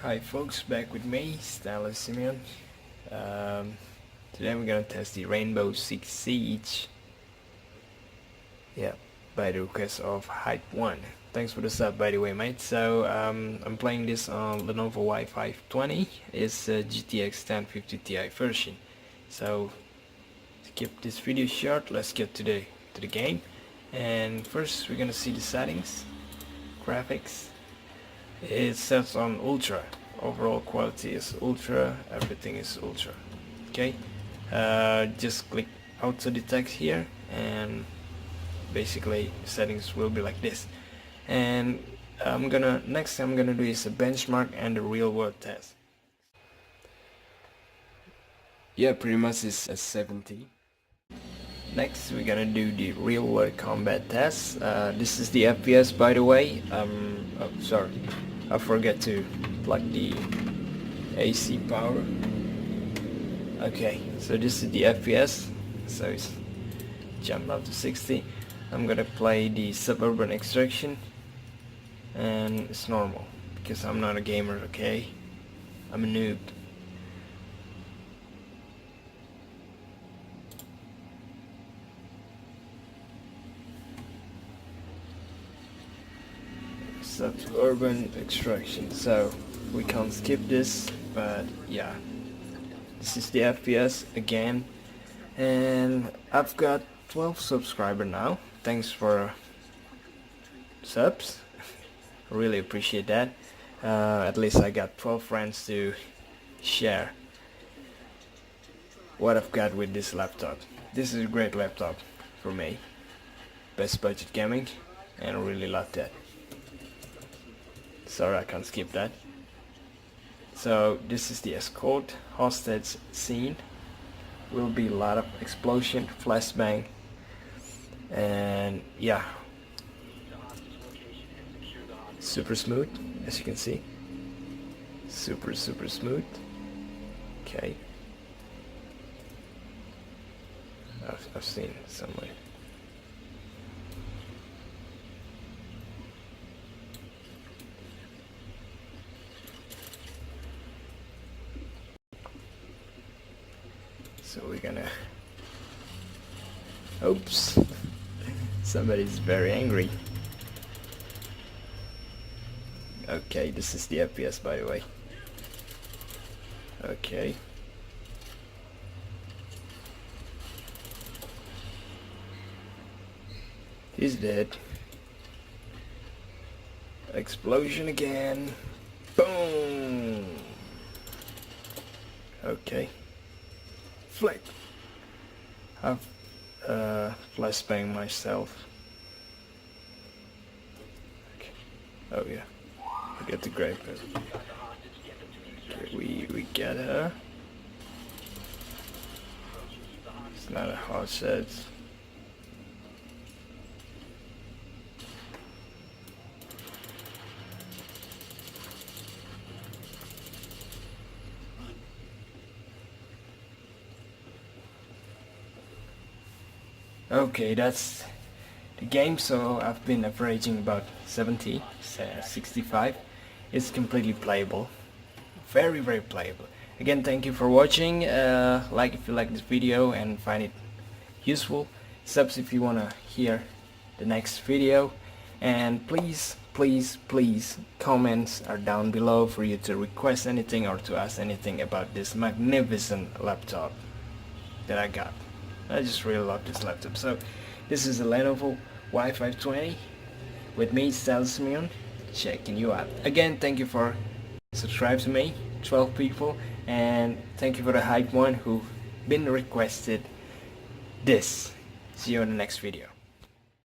Hi folks, back with me, Stanley Simeon. Today we're gonna test the Rainbow Six Siege. Yeah, by the request of Hype1. Thanks for the sub, by the way, mate. So I'm playing this on Lenovo Y520. It's a GTX 1050 Ti version. So to keep this video short, let's get to the game. And first we're gonna see the settings, graphics. It sets on ultra. Overall quality is ultra, everything is ultra. Okay, just click auto detect here, and basically settings will be like this. And next thing I'm gonna do is a benchmark and a real world test. Yeah, pretty much it's a 70. Next we're gonna do the real world combat test. This is the FPS, by the way. Oh, sorry, I forget to plug the AC power. Okay, so this is the FPS, so it's jumped up to 60. I'm gonna play the Suburban Extraction, and it's normal because I'm not a gamer. Okay, I'm a noob. Suburban Extraction, so we can't skip this, but yeah, this is the FPS again, and I've got 12 subscribers now. Thanks for subs. Really appreciate that. At least I got 12 friends to share what I've got with this laptop. This is a great laptop for me, best budget gaming, and I really love that. Sorry, I can't skip that. So this is the escort hostage scene. Will be a lot of explosion, flashbang, and yeah, super smooth, as you can see. Super smooth. Okay, I've seen somewhere. So we're gonna, oops, somebody's very angry. Okay, this is the FPS, by the way. Okay, he's dead. Explosion again. Boom. Okay, flick. I've flashbanged myself. Okay. Oh yeah, I get the grape. Okay, we get her. It's not a hard set. Okay, that's the game. So I've been averaging about 70, 65. It's completely playable, very playable. Again, thank you for watching. Like if you like this video and find it useful, subs if you wanna hear the next video, and please comments are down below for you to request anything or to ask anything about this magnificent laptop that I got. I just really love this laptop. So this is a Lenovo Y520 with me, Simeon, checking you out. Again, thank you for subscribing to me, 12 people, and thank you for the Hype1 who been requested this. See you in the next video.